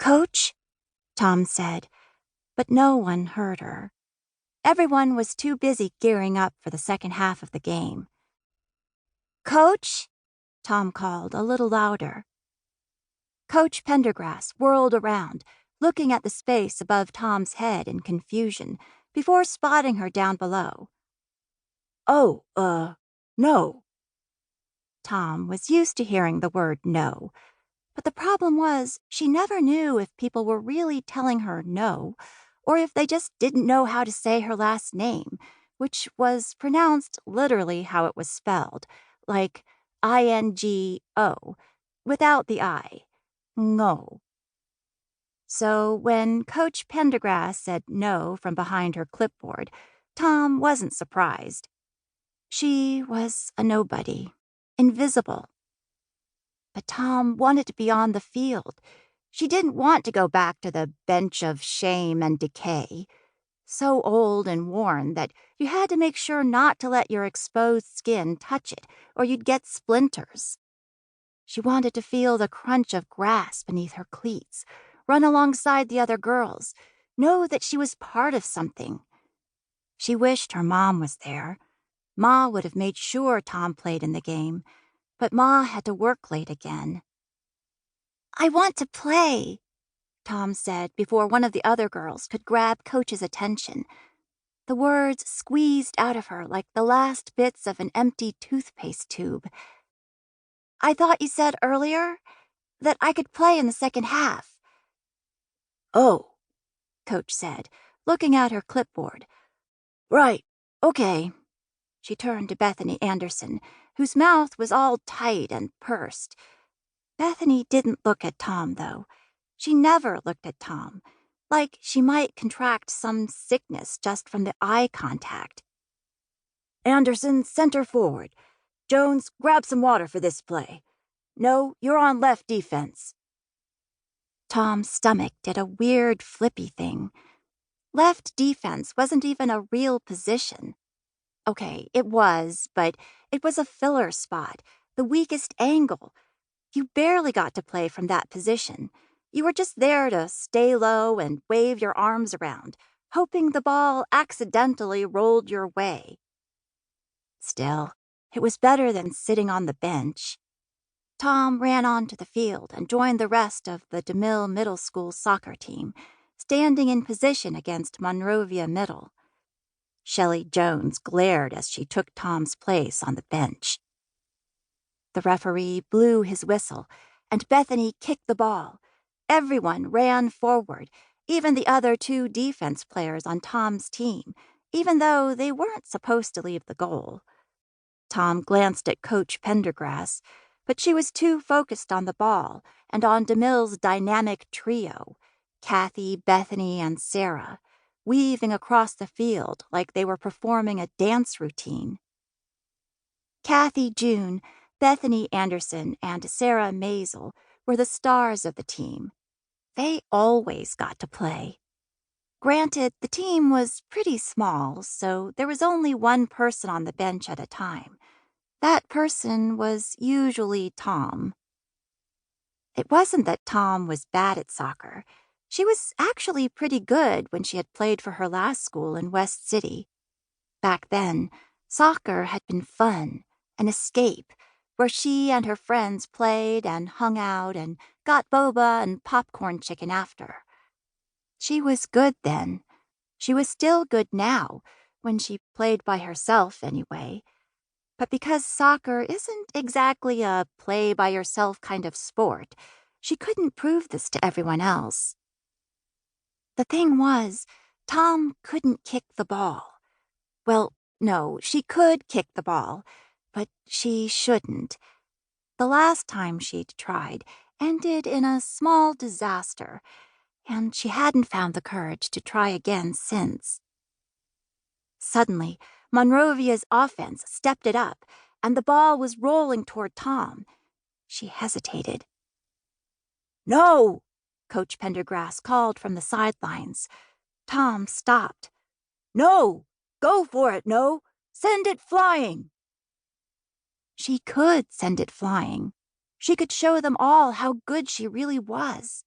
"Coach?" Thom said, but no one heard her. Everyone was too busy gearing up for the second half of the game. "Coach?" Thom called a little louder. Coach Pendergrass whirled around, looking at the space above Tom's head in confusion, before spotting her down below. "Oh, no." Thom was used to hearing the word no, but the problem was she never knew if people were really telling her no, or if they just didn't know how to say her last name, which was pronounced literally how it was spelled, like I-N-G-O, without the I. Ngho. So when Coach Pendergrass said no from behind her clipboard, Thom wasn't surprised. She was a nobody, invisible. But Thom wanted to be on the field. She didn't want to go back to the bench of shame and decay, so old and worn that you had to make sure not to let your exposed skin touch it, or you'd get splinters. She wanted to feel the crunch of grass beneath her cleats, run alongside the other girls, know that she was part of something. She wished her mom was there. Ma would have made sure Thom played in the game, but Ma had to work late again. "I want to play," Thom said before one of the other girls could grab Coach's attention. The words squeezed out of her like the last bits of an empty toothpaste tube. "I thought you said earlier that I could play in the second half." "Oh," Coach said, looking at her clipboard. "Right, okay." She turned to Bethany Anderson, whose mouth was all tight and pursed. Bethany didn't look at Thom, though. She never looked at Thom, like she might contract some sickness just from the eye contact. "Anderson, center forward. Jones, grab some water for this play. No, you're on left defense." Tom's stomach did a weird flippy thing. Left defense wasn't even a real position. Okay, it was, but it was a filler spot, the weakest angle. You barely got to play from that position. You were just there to stay low and wave your arms around, hoping the ball accidentally rolled your way. Still, it was better than sitting on the bench. Thom ran onto the field and joined the rest of the DeMille Middle School soccer team, standing in position against Monrovia Middle. Shelley Jones glared as she took Tom's place on the bench. The referee blew his whistle, and Bethany kicked the ball. Everyone ran forward, even the other two defense players on Tom's team, even though they weren't supposed to leave the goal. Thom glanced at Coach Pendergrass, but she was too focused on the ball and on DeMille's dynamic trio, Kathy, Bethany, and Sarah, weaving across the field like they were performing a dance routine. Kathy June, Bethany Anderson, and Sarah Maisel were the stars of the team. They always got to play. Granted, the team was pretty small, so there was only one person on the bench at a time. That person was usually Thom. It wasn't that Thom was bad at soccer. She was actually pretty good when she had played for her last school in West City. Back then, soccer had been fun, an escape, where she and her friends played and hung out and got boba and popcorn chicken after. She was good then. She was still good now, when she played by herself anyway. But because soccer isn't exactly a play-by-yourself kind of sport, she couldn't prove this to everyone else. The thing was, Thom couldn't kick the ball. Well, no, she could kick the ball, but she shouldn't. The last time she'd tried ended in a small disaster, and she hadn't found the courage to try again since. Suddenly, Monrovia's offense stepped it up, and the ball was rolling toward Thom. She hesitated. "No!" Coach Pendergrass called from the sidelines. Thom stopped. "No! Go for it, no! Send it flying!" She could send it flying. She could show them all how good she really was.